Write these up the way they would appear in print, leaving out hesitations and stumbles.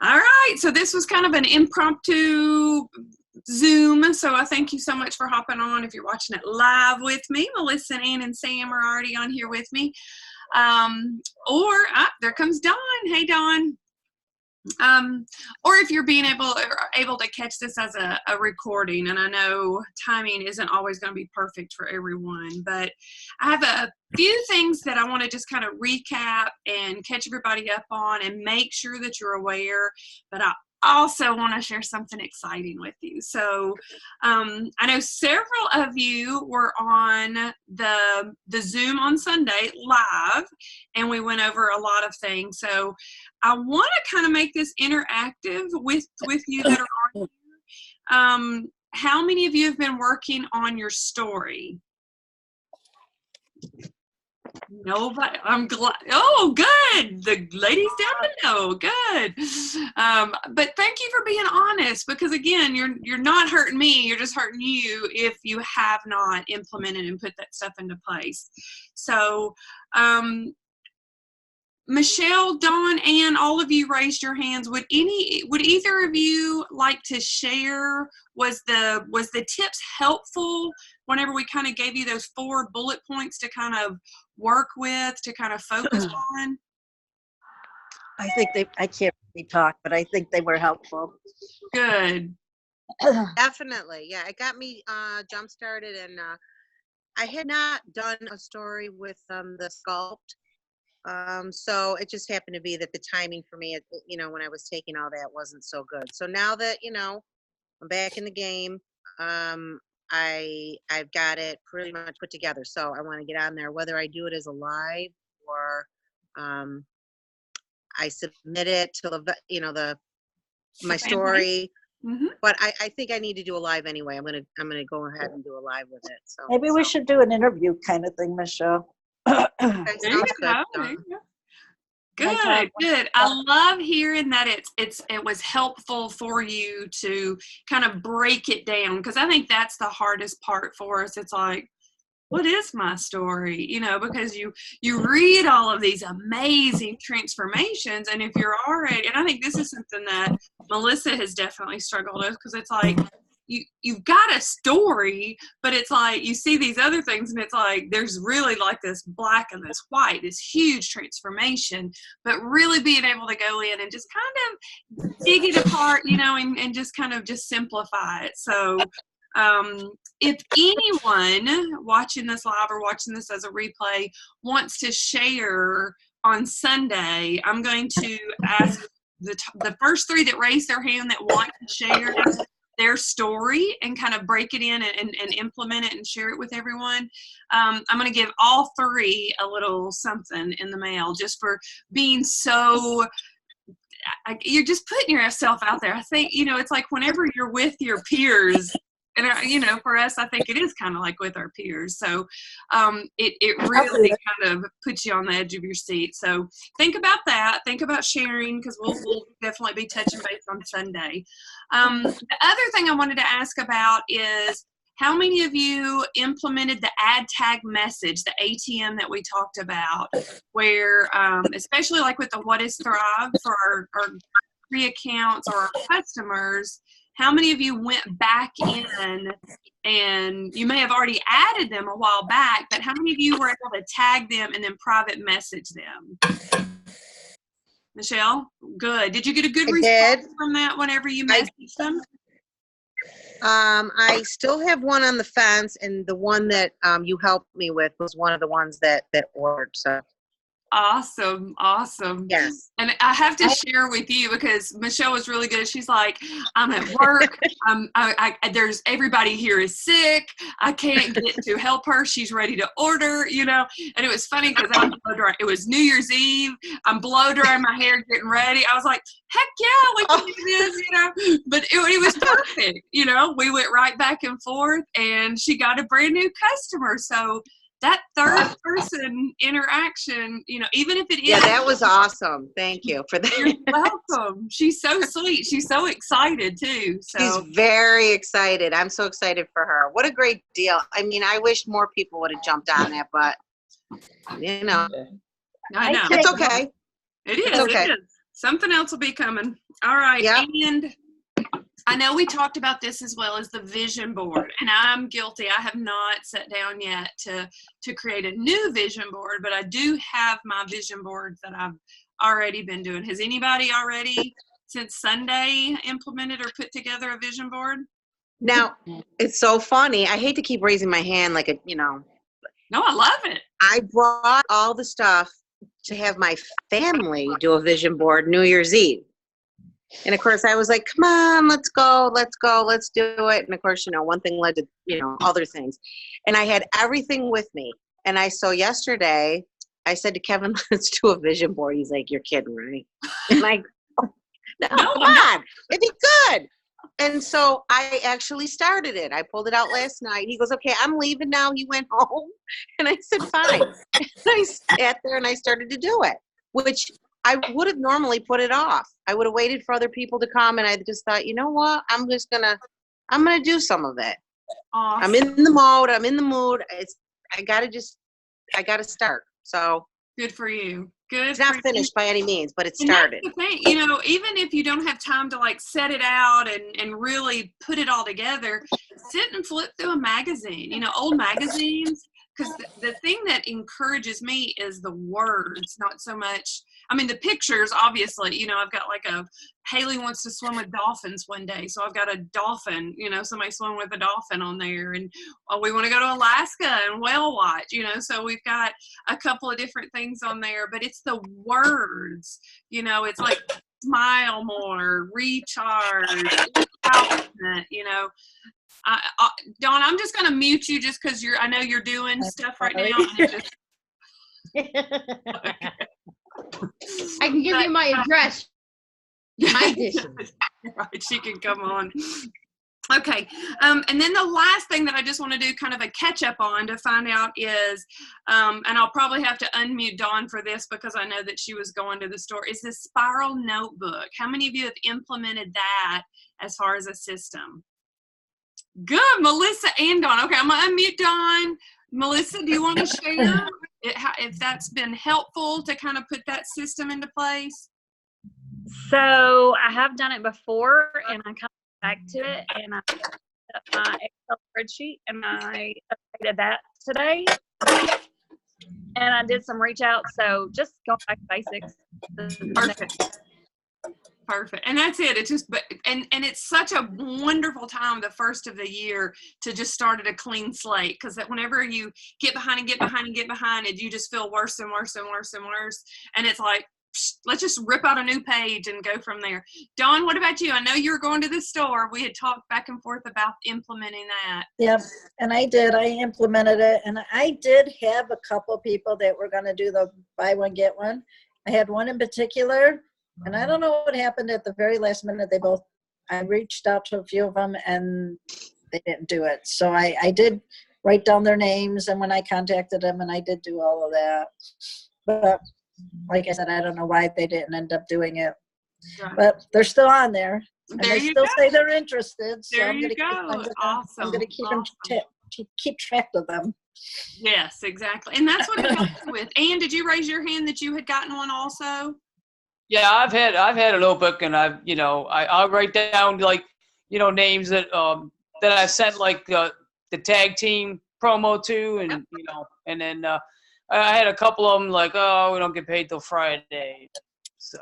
All right, so this was kind of an impromptu Zoom, so I thank you so much for hopping on. If you're watching it live with me, Melissa, Ann, and Sam are already on here with me. There comes Dawn. Hey, Dawn. Or if you're able to catch this as a recording, and I know timing isn't always going to be perfect for everyone, but I have a few things that I want to just kind of recap and catch everybody up on and make sure that you're aware, but I also want to share something exciting with you. So I know several of you were on the Zoom on Sunday live, and we went over a lot of things. So I want to kind of make this interactive with you that are on here. How many of you have been working on your story? Nobody. I'm glad. Oh, good. The ladies down below. Good. But thank you for being honest, because again, you're not hurting me. You're just hurting you if you have not implemented and put that stuff into place. So, Michelle, Dawn, Ann, all of you raised your hands. Would either of you like to share? Was the tips helpful whenever we kind of gave you those 4 bullet points to kind of work with, to kind of focus on? I think I can't really talk, but I think they were helpful. Good. Definitely. Yeah, it got me jump started, and I had not done a story with the sculpt. So it just happened to be that the timing for me, when I was taking all that wasn't so good. So now that, I'm back in the game, I've got it pretty much put together. So I want to get on there, whether I do it as a live or I submit it to my story. Mm-hmm. But I think I need to do a live anyway. I'm gonna go ahead and do a live with it. So maybe we should do an interview kind of thing, Michelle. There you go. Good. I love hearing that it was helpful for you to kind of break it down, because I think that's the hardest part for us. It's like, what is my story? Because you read all of these amazing transformations, and if you're already, and I think this is something that Melissa has definitely struggled with, because it's like, you've got a story, but it's like you see these other things and it's like there's really like this black and this white, this huge transformation, but really being able to go in and just kind of dig it apart, and just kind of just simplify it. So if anyone watching this live or watching this as a replay wants to share on Sunday, I'm going to ask the first 3 that raise their hand that want to share their story and kind of break it in and implement it and share it with everyone. I'm going to give all 3 a little something in the mail just for being so, you're just putting yourself out there. I think, it's like whenever you're with your peers, and for us, I think it is kind of like with our peers. So it really kind of puts you on the edge of your seat. So think about that. Think about sharing, because we'll definitely be touching base on Sunday. The other thing I wanted to ask about is, how many of you implemented the add tag message, the ATM that we talked about, where especially like with the What is Thrive for our free accounts or our customers, how many of you went back in, and you may have already added them a while back, but how many of you were able to tag them and then private message them? Michelle, good. Did you get a good response from that whenever you messaged them? I still have one on the fence, and the one that you helped me with was one of the ones that worked. So. Awesome. Yes. And I have to share with you, because Michelle was really good. She's like, I'm at work. There's everybody here is sick. I can't get to help her. She's ready to order, And it was funny because it was New Year's Eve. I'm blow drying my hair, getting ready. I was like, heck yeah, we can do this, But it was perfect. We went right back and forth, and she got a brand new customer. So that third person interaction, even if it is. Yeah, that was awesome. Thank you for that. You're welcome. She's so sweet. She's so excited too. So. She's very excited. I'm so excited for her. What a great deal. I mean, I wish more people would have jumped on that, but I know. It's okay. It is. It's okay. It is. Something else will be coming. All right. Yep. And I know we talked about this as well as the vision board, and I'm guilty. I have not sat down yet to create a new vision board, but I do have my vision boards that I've already been doing. Has anybody already since Sunday implemented or put together a vision board? Now, it's so funny. I hate to keep raising my hand like No, I love it. I brought all the stuff to have my family do a vision board New Year's Eve. And of course, I was like, come on, let's go, let's do it. And of course, one thing led to, other things. And I had everything with me. And so yesterday, I said to Kevin, let's do a vision board. He's like, you're kidding, right? And I go, no, come on, it'd be good. And so I actually started it. I pulled it out last night. He goes, okay, I'm leaving now. He went home. And I said, fine. And I sat there and I started to do it, which I would have normally put it off. I would have waited for other people to come, and I just thought, you know what? I'm gonna do some of it. Awesome. I'm in the mode. I'm in the mood. I gotta start. So good for you. Good. It's not finished by any means, but it And that's started. the thing, even if you don't have time to like set it out and really put it all together, sit and flip through a magazine, old magazines. Because the thing that encourages me is the words, not so much. I mean, the pictures, obviously, I've got like Haley wants to swim with dolphins one day. So I've got a dolphin, somebody swim with a dolphin on there. And we want to go to Alaska and whale watch, so we've got a couple of different things on there. But it's the words, it's like smile more, recharge, empowerment, Dawn, I'm just going to mute you just because I know you're doing stuff right now. And I can give you my address. My edition. Right, she can come on. Okay, and then the last thing that I just want to do kind of a catch up on to find out is, and I'll probably have to unmute Dawn for this because I know that she was going to the store, is this spiral notebook. How many of you have implemented that as far as a system? Good, Melissa and Dawn. Okay, I'm going to unmute Dawn. Melissa, do you want to share if that's been helpful to kind of put that system into place? So I have done it before, and I come back to it, and I set up my Excel spreadsheet, and I updated that today. And I did some reach out, so just go back to basics. Perfect. And that's it. It's just, and it's such a wonderful time, the first of the year, to just start at a clean slate. Because that whenever you get behind it, you just feel worse and worse and worse and worse. And it's like, let's just rip out a new page and go from there. Dawn, what about you? I know you were going to the store. We had talked back and forth about implementing that. Yep, and I did. I implemented it, and I did have a couple people that were going to do the buy one, get one. I had one in particular, and I don't know what happened at the very last minute. I reached out to a few of them, and they didn't do it. So I did write down their names, and when I contacted them, and I did do all of that. But like I said, I don't know why they didn't end up doing it. Right. But they're still on there. And There they you still go. say they're interested. So There I'm you gonna go. Awesome. I'm going to keep Awesome. keep track of them. Yes, exactly. And that's what it helps with. Ann, did you raise your hand that you had gotten one also? Yeah, I've had a notebook, and I'll write down names that I sent the tag team promo to, and and then I had a couple of them like, oh, we don't get paid till Friday, so.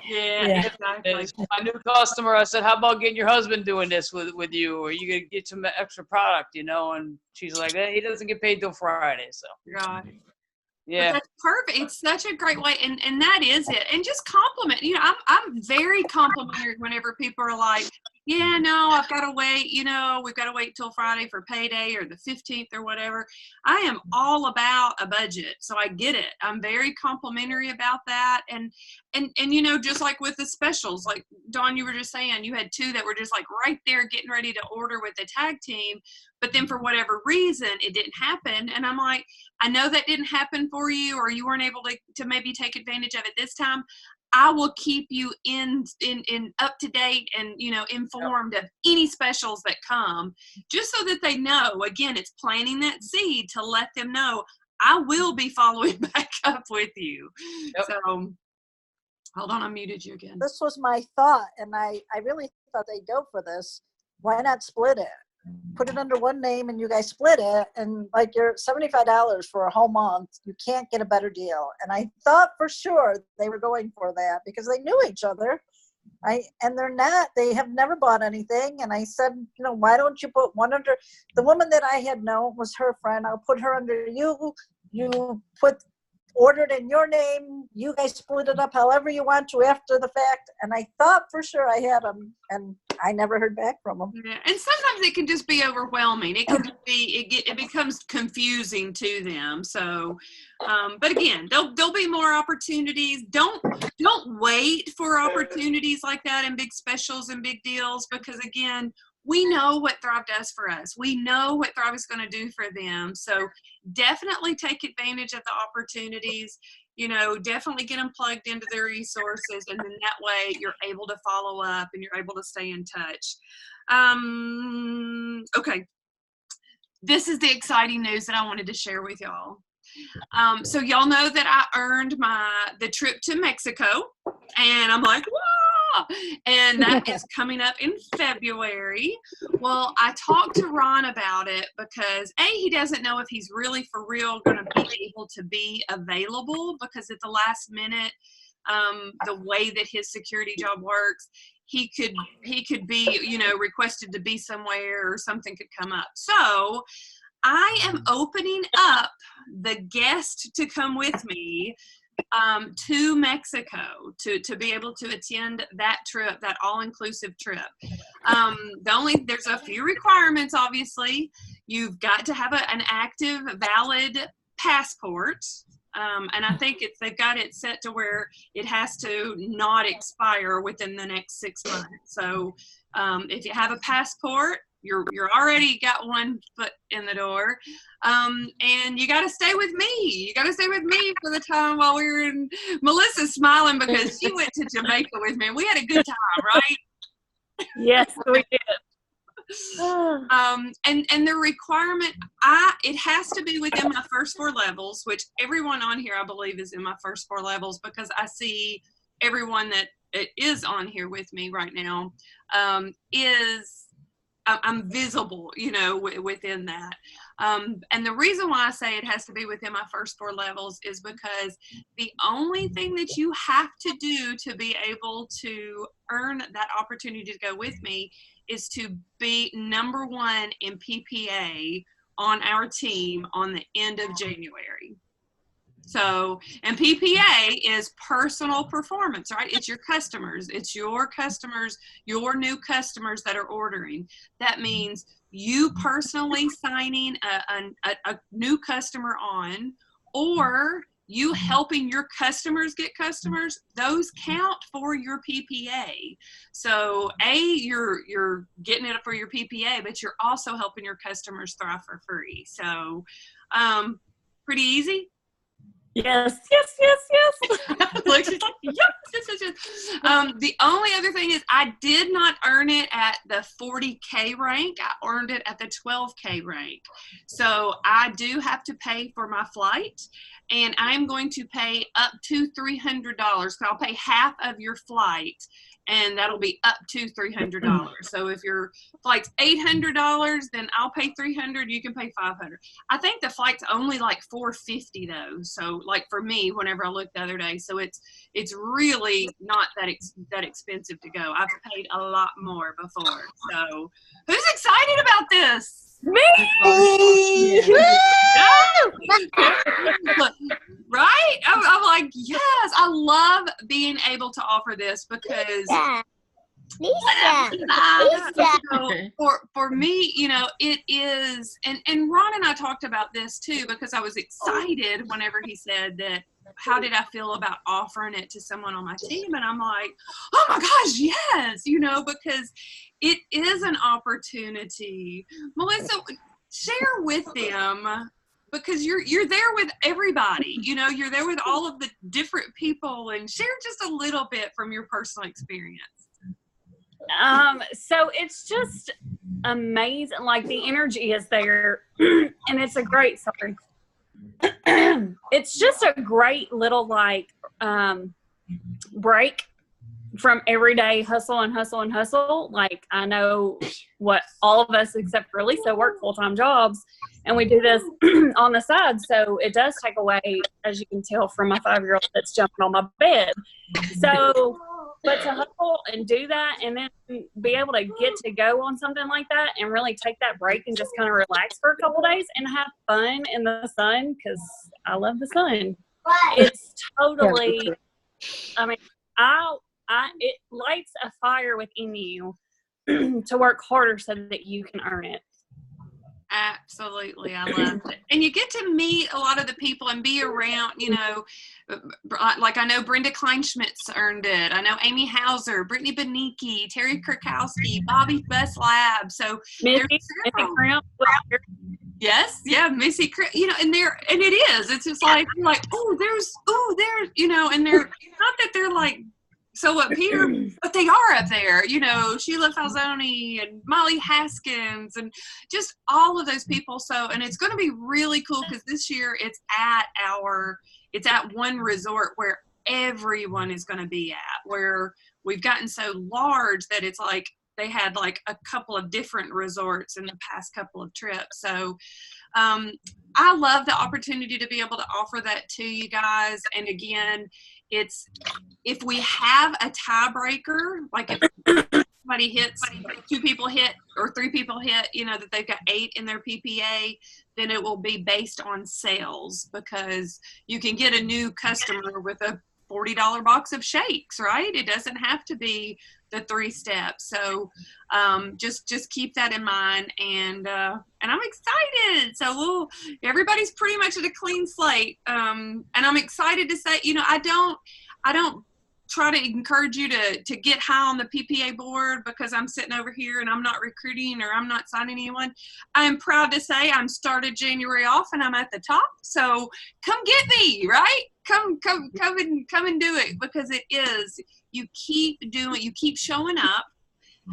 Yeah, exactly. My new customer, I said, how about getting your husband doing this with you, or you could get some extra product, and she's like, he doesn't get paid till Friday, so. Right. Yeah. But that's perfect. It's such a great way, and that is it. And just compliment. I'm very complimentary whenever people are like, yeah, no, I've got to wait. We've got to wait till Friday for payday or the 15th or whatever. I am all about a budget, so I get it. I'm very complimentary about that, and just like with the specials, like Dawn, you were just saying, you had two that were just like right there getting ready to order with the tag team, but then for whatever reason it didn't happen, and I'm like, I know that didn't happen for you, or you weren't able to maybe take advantage of it this time. I will keep you in up to date and informed of any specials that come, just so that they know. Again, it's planting that seed to let them know I will be following back up with you. Yep. So Hold on, I muted you again. this was my thought, and I really thought they'd go for this. Why not split it? Put it under one name and you guys split it, and like you're $75 for a whole month. You can't get a better deal. And I thought for sure they were going for that because they knew each other. And they're not, they have never bought anything. And I said, why don't you put one under, the woman that I had known was her friend. I'll put her under you. You ordered in your name. You guys split it up however you want to after the fact. And I thought for sure I had them, and I never heard back from them. Yeah. And sometimes it can just be overwhelming. It can be, it becomes confusing to them. So, but again, there'll be more opportunities. Don't wait for opportunities like that and big specials and big deals, because again, we know what Thrive does for us. We know what Thrive is going to do for them. So definitely take advantage of the opportunities, definitely get them plugged into their resources. And then that way you're able to follow up and you're able to stay in touch. Okay. This is the exciting news that I wanted to share with y'all. So y'all know that I earned the trip to Mexico, and I'm like, whoa! And that is coming up in February. Well, I talked to Ron about it because he doesn't know if he's really for real going to be able to be available, because at the last minute, the way that his security job works, he could be, requested to be somewhere or something could come up. So I am opening up the guest to come with me to Mexico to be able to attend that trip, that all-inclusive trip. There's a few requirements, obviously. You've got to have an active, valid passport. And I think they've got it set to where it has to not expire within the next 6 months. So if you have a passport, you're already got one foot in the door. And you got to stay with me. You got to stay with me for the time while we were in. Melissa's smiling because she went to Jamaica with me. We had a good time, right? Yes, we did. And the requirement, it has to be within my first 4 levels, which everyone on here, I believe, is in my first 4 levels, because I see everyone that is on here with me right now I'm visible, within that. And the reason why I say it has to be within my first 4 levels is because the only thing that you have to do to be able to earn that opportunity to go with me is to be number 1 in PPA on our team on the end of January. So, and PPA is personal performance, right? It's your customers. It's your customers, your new customers that are ordering. That means you personally signing a new customer on, or you helping your customers get customers. Those count for your PPA. So you're getting it for your PPA, but you're also helping your customers thrive for free. So pretty easy. Yes. Like she's like, yes. The only other thing is I did not earn it at the 40K rank. I earned it at the 12K rank. So I do have to pay for my flight, and I'm going to pay up to $300. So I'll pay half of your flight, and that'll be up to $300. So if your flight's $800, then I'll pay $300. You can pay $500. I think the flight's only like $450 though. So like for me, whenever I looked the other day, so it's really not that expensive to go. I've paid a lot more before. So who's excited about this? Me! Right? I'm like, yes, I love being able to offer this because for me, it is, and Ron and I talked about this too, because I was excited whenever he said that, how did I feel about offering it to someone on my team? And I'm like, oh my gosh, yes, because it is an opportunity. Melissa, share with them, because you're there with everybody, you're there with all of the different people, and share just a little bit from your personal experience. So it's just amazing. Like the energy is there and it's a great, sorry. It's just a great little break from everyday hustle and hustle and hustle. Like, I know what all of us except for Lisa work full-time jobs, and we do this on the side. So it does take away, as you can tell from my 5-year-old that's jumping on my bed. So, but to hustle and do that and then be able to get to go on something like that and really take that break and just kind of relax for a couple days and have fun in the sun, because I love the sun. It's totally, I mean, it lights a fire within you to work harder so that you can earn it. Absolutely. I love it. And you get to meet a lot of the people and be around, you know, like I know Brenda Kleinschmidt's earned it. I know Amy Hauser, Brittany Benicki, Terry Kirkowski, Bobby Bus Lab. So Missy Crimp. Yes, yeah, Missy, you know, and it is. It's just like, there's, you know, and they're not that they're like, so what Peter, but they are up there, you know, Sheila Falzoni and Molly Haskins and just all of those people. So, and it's going to be really cool because this year it's at one resort where everyone is going to be at, where we've gotten so large that it's like they had like a couple of different resorts in the past couple of trips. So I love the opportunity to be able to offer that to you guys. And again, it's, if we have a tiebreaker, like if somebody hits, 2 people hit or 3 people hit, you know, that they've got 8 in their PPA, then it will be based on sales, because you can get a new customer with a $40 box of shakes, right? It doesn't have to be the 3 steps. So just keep that in mind, and I'm excited. So everybody's pretty much at a clean slate, and I'm excited to say, you know, I don't try to encourage you to get high on the PPA board because I'm sitting over here and I'm not recruiting or I'm not signing anyone. I'm proud to say I'm started January off and I'm at the top. So come get me, right? Come and do it, because it is, you keep showing up,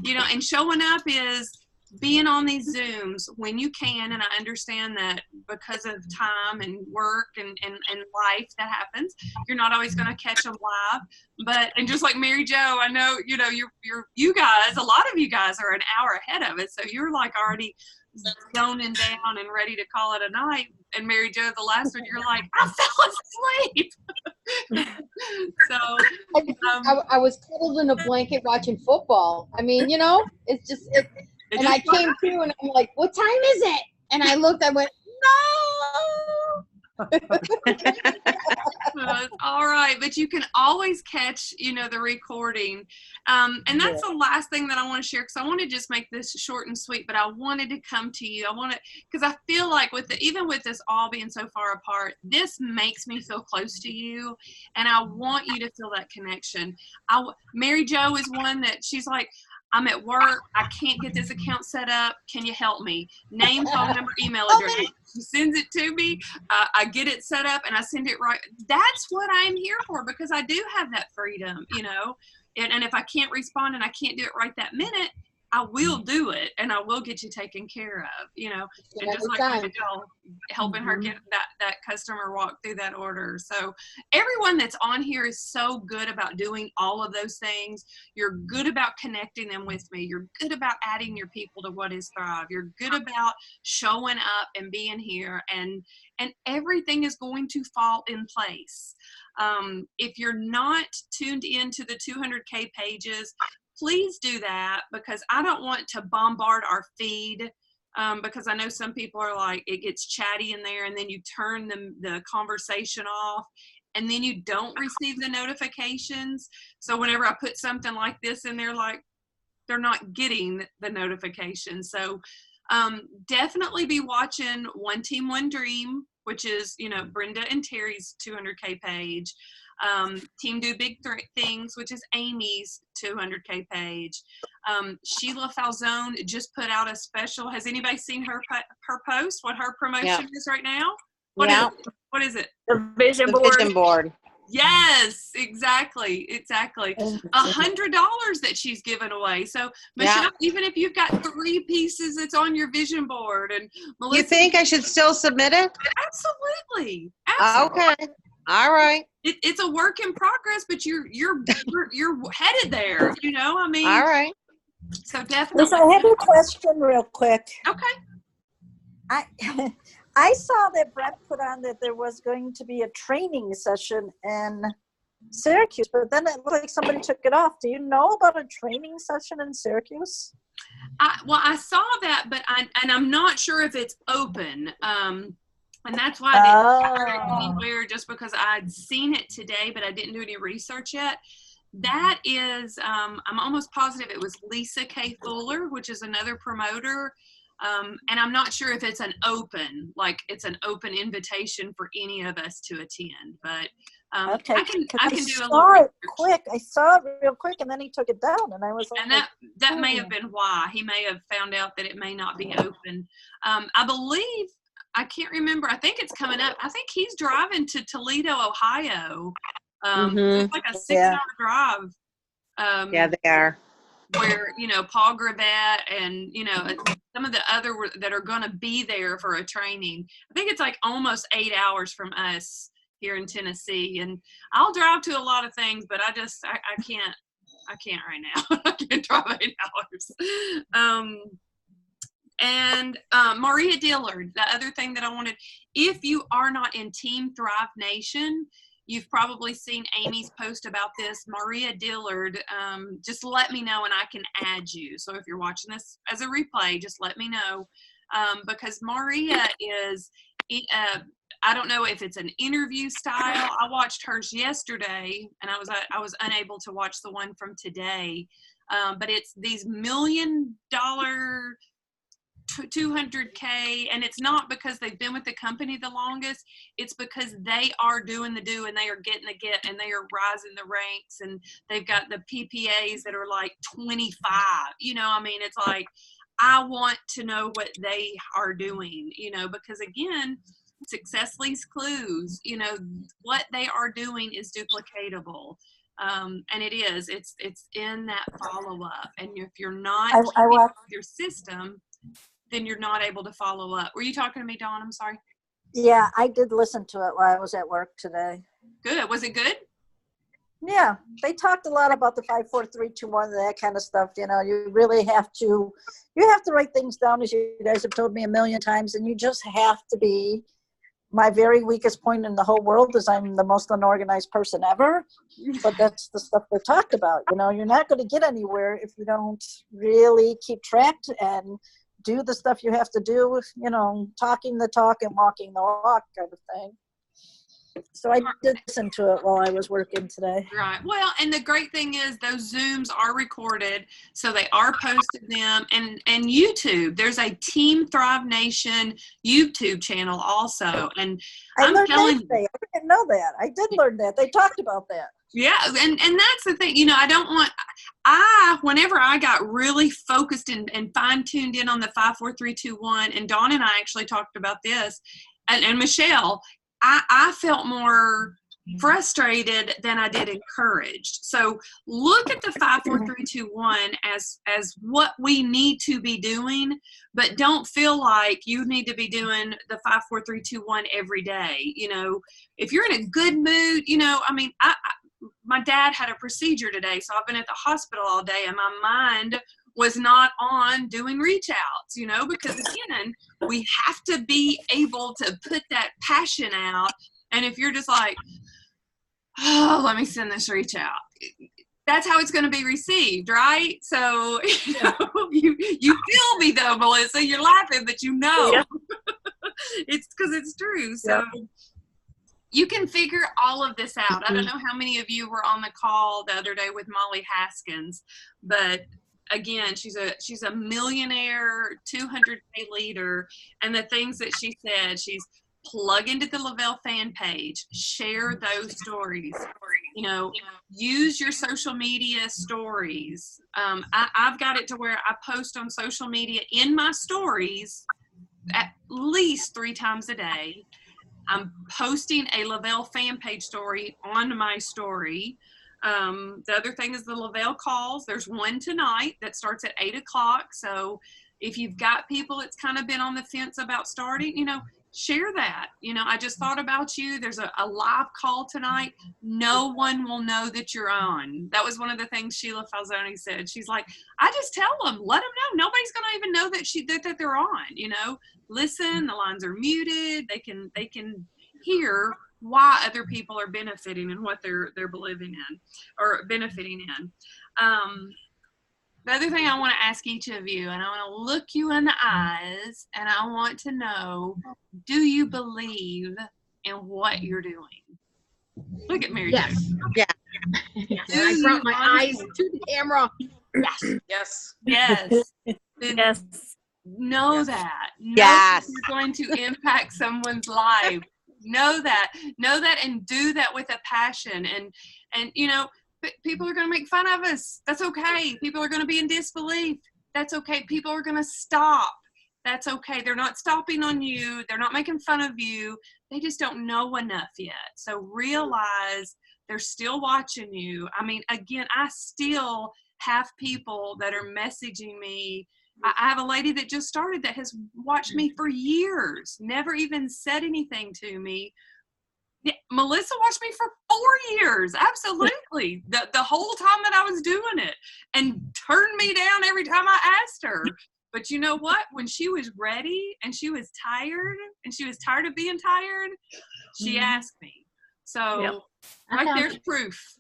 you know, and showing up is being on these Zooms when you can. And I understand that because of time and work and life that happens, you're not always going to catch them live. But, and just like Mary Jo, I know, you know, you guys, a lot of you guys are an hour ahead of us. So you're like already zoning down and ready to call it a night. And Mary Jo, the last one, you're like, I fell asleep. So I was cuddled in a blanket watching football. I mean, you know, it's just, and I came to and I'm like, what time is it? And I looked, I went, no. All right, but you can always catch, you know, the recording. And that's the last thing that I want to share, because I want to just make this short and sweet, but I wanted to come to you. Because I feel like even with this all being so far apart, this makes me feel close to you, and I want you to feel that connection. Mary Jo is one that she's like, I'm at work, I can't get this account set up, can you help me? Name, phone number, email address. She sends it to me, I get it set up, and I send it right. That's what I'm here for, because I do have that freedom, you know. And if I can't respond and I can't do it right that minute, I will do it, and I will get you taken care of, you know. And just like Michelle, helping her get that customer walk through that order. So everyone that's on here is so good about doing all of those things. You're good about connecting them with me. You're good about adding your people to What is Thrive. You're good about showing up and being here, and everything is going to fall in place. If you're not tuned into the 200K pages, please do that, because I don't want to bombard our feed, because I know some people are like, it gets chatty in there, and then you turn the conversation off, and then you don't receive the notifications. So whenever I put something like this in there, like, they're not getting the notification. So definitely be watching One Team, One Dream, which is, you know, Brenda and Terry's 200K page. Team Do Big Things, which is Amy's 200K page. Sheila Falzone just put out a special. Has anybody seen her post? What her promotion is right now? What is it? The vision board. Vision board. Yes, exactly. $100 that she's given away. So Michelle, even if you've got 3 pieces, it's on your vision board. And Melissa, You think I should still submit it? Absolutely. Okay. All right. It's a work in progress, but you're headed there. I mean, All right. so definitely. Lisa, I have a question real quick. Okay. I I saw that Brett put on that there was going to be a training session in Syracuse, but then it looked like somebody took it off. Do you know about a training session in Syracuse? I saw that, but I'm not sure if it's open. And that's why I didn't hear it anywhere, just because I'd seen it today, but I didn't do any research yet. That is, I'm almost positive it was Lisa K. Fuller, which is another promoter. And I'm not sure if it's an open invitation for any of us to attend, but Okay, I can do a saw little it quick. I saw it real quick, and then he took it down, and I was like, and that may have been why. He may have found out that it may not be open. I believe, I can't remember, I think it's coming up. I think he's driving to Toledo, Ohio. It's like a 6-hour drive. Yeah, they are. Where, Paul Gravett and, some of the other that are going to be there for a training. I think it's like almost 8 hours from us here in Tennessee. And I'll drive to a lot of things, but I can't right now. I can't drive 8 hours. And Maria Dillard, the other thing that I wanted, if you are not in Team Thrive Nation, you've probably seen Amy's post about this. Maria Dillard, just let me know and I can add you. So if you're watching this as a replay, just let me know. Because Maria is, I don't know if it's an interview style. I watched hers yesterday and I was unable to watch the one from today. But it's these $1 million, 200K, and it's not because they've been with the company the longest. It's because they are doing the do and they are getting the get and they are rising the ranks, and they've got the PPAs that are like 25. It's like, I want to know what they are doing, because again, success leaves clues. What they are doing is duplicatable. And it is. It's in that follow up. And if you're not keeping up with your system, then you're not able to follow up. Were you talking to me, Dawn? I'm sorry. Yeah, I did listen to it while I was at work today. Good. Was it good? Yeah, they talked a lot about the 5, 4, 3, 2, 1, that kind of stuff. You really have to write things down, as you guys have told me a million times, and you just have to be. My very weakest point in the whole world is I'm the most unorganized person ever, but that's the stuff they talked about. You're not going to get anywhere if you don't really keep track and do the stuff you have to do, talking the talk and walking the walk kind of thing. So I did listen to it while I was working today. Right. Well, and the great thing is those Zooms are recorded, so they are posted them. And YouTube, there's a Team Thrive Nation YouTube channel also. And I learned that today. I didn't know that. I did learn that. They talked about that. Yeah, and that's the thing. Whenever I got really focused and fine-tuned in on the 5, 4, 3, 2, 1, and Dawn and I actually talked about this, and Michelle, I felt more frustrated than I did encouraged. So look at the 5, 4, 3, 2, 1 as what we need to be doing, but don't feel like you need to be doing the 5, 4, 3, 2, 1 every day. If you're in a good mood, my dad had a procedure today, so I've been at the hospital all day, and my mind was not on doing reach outs, because again, we have to be able to put that passion out. And if you're just like, oh, let me send this reach out, that's how it's going to be received, right? So, you feel me though, Melissa, you're laughing, but yeah. It's because it's true. So you can figure all of this out. I don't know how many of you were on the call the other day with Molly Haskins, but again, she's a millionaire, 200K leader, and the things that she said, she's plug into the Lavelle fan page, share those stories, use your social media stories. I've got it to where I post on social media in my stories at least 3 times a day. I'm posting a Lavelle fan page story on my story. The other thing is the Lavelle calls. There's one tonight that starts at 8 o'clock. So if you've got people that's kind of been on the fence about starting, share that. You know, I just thought about you. There's a live call tonight. No one will know that you're on. That was one of the things Sheila Falzoni said. She's like, I just tell them, let them know. Nobody's going to even know that they're on, you know. Listen, the lines are muted. They can hear why other people are benefiting and what they're believing in or benefiting in. The other thing I want to ask each of you, and I want to look you in the eyes, and I want to know, do you believe in what you're doing? Look at Mary Yes. Jo. Yeah. I brought my eyes to the camera. Yes. Yes. Then Yes. know that. Know Yes. that you're going to impact someone's life. Know that and do that with a passion. And you know, people are going to make fun of us. That's okay. People are going to be in disbelief. That's okay. People are going to stop. That's okay. They're not stopping on you. They're not making fun of you. They just don't know enough yet. So realize they're still watching you. I mean, again, I still have people that are messaging me. I have a lady that just started that has watched me for years, never even said anything to me. Yeah, Melissa watched me for 4 years. Absolutely. The whole time that I was doing it, and turned me down every time I asked her. But you know what? When she was ready and she was tired of being tired, she asked me. So Yep. I right found there's proof.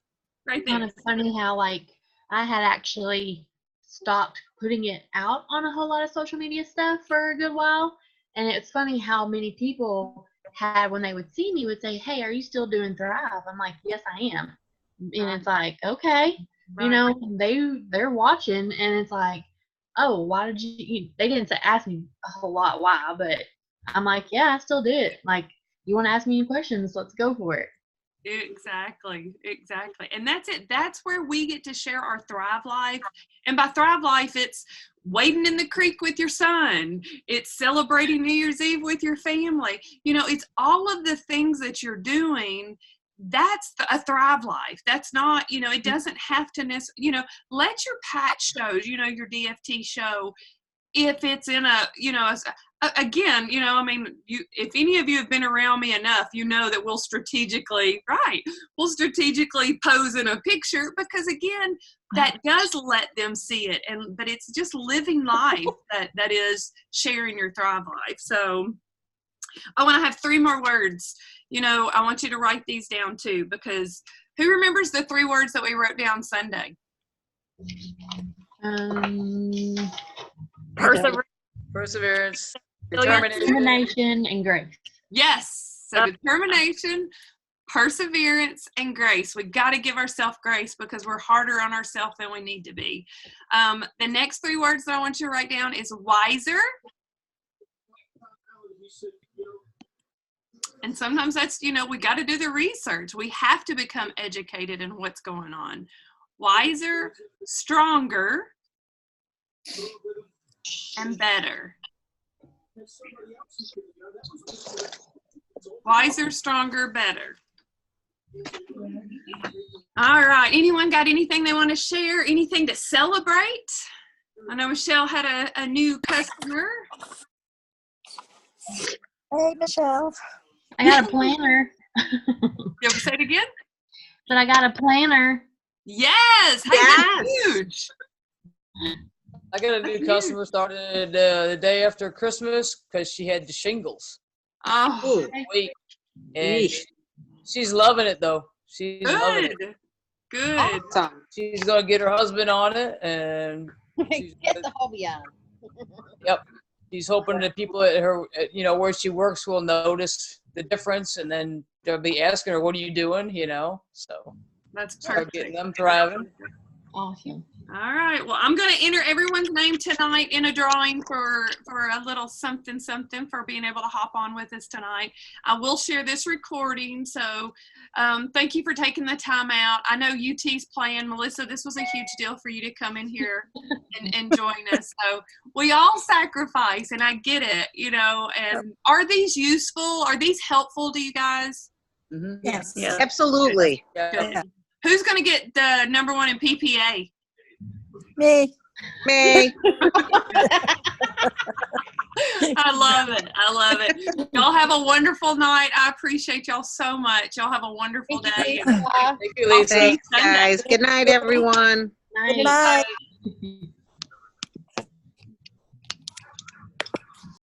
Right kind there. of funny how like I had actually stopped putting it out on a whole lot of social media stuff for a good while, and it's funny how many people had, when they would see me, would say, "Hey, are you still doing Thrive?" I'm like, "Yes, I am." And it's like, okay, Right. you know, they're watching, and it's like, oh, why did you? They didn't ask me a whole lot why, but I'm like, yeah, I still do it. Like, you want to ask me any questions? Let's go for it. Exactly. And that's it. That's where we get to share our Thrive Life. And by Thrive Life, it's wading in the creek with your son. It's celebrating New Year's Eve with your family. You know, it's all of the things that you're doing. That's a Thrive Life. That's not, you know, it doesn't have to you know, let your patch shows, you know, your DFT show, if it's in a, you know, again, you know, I mean, if any of you have been around me enough, you know that we'll strategically pose in a picture, because again, that does let them see it. But it's just living life that is sharing your Thrive Life. So I want to have 3 more words. You know, I want you to write these down too, because who remembers the 3 words that we wrote down Sunday? Perseverance, Determination. Determination and grace. Yes. So determination, perseverance, and grace. We got to give ourselves grace because we're harder on ourselves than we need to be. The next 3 words that I want you to write down is wiser. And sometimes that's, you know, we got to do the research. We have to become educated in what's going on. Wiser, stronger, and better. Wiser, stronger, better. All right. Anyone got anything they want to share? Anything to celebrate? I know Michelle had a new customer. Hey, Michelle. I got a planner. You ever say it again? But I got a planner. Yes. Hey, that's huge. I got a new customer started the day after Christmas because she had the shingles. Oh, Wait, and she's loving it though. She's loving it. Good. Awesome. She's gonna get her husband on it, and she's, Get the hobby on. yep, she's hoping that people at her, you know, where she works will notice the difference, and then they'll be asking her, "What are you doing?" You know, so That's start perfect. getting them thriving. Awesome. All right. Well, I'm going to enter everyone's name tonight in a drawing for a little something for being able to hop on with us tonight. I will share this recording. So thank you for taking the time out. I know UT's playing. Melissa, this was a huge deal for you to come in here and join us. So we all sacrifice, and I get it, you know. And are these useful? Are these helpful to you guys? Mm-hmm. Yes. Yeah. Absolutely. Yeah. Good. Who's going to get the #1 in PPA? Me. Me. I love it. I love it. Y'all have a wonderful night. I appreciate y'all so much. Y'all have a wonderful day. Thank you, Lisa. Thank you, Lisa. Thanks, guys. Good night, everyone. Nice. Good night.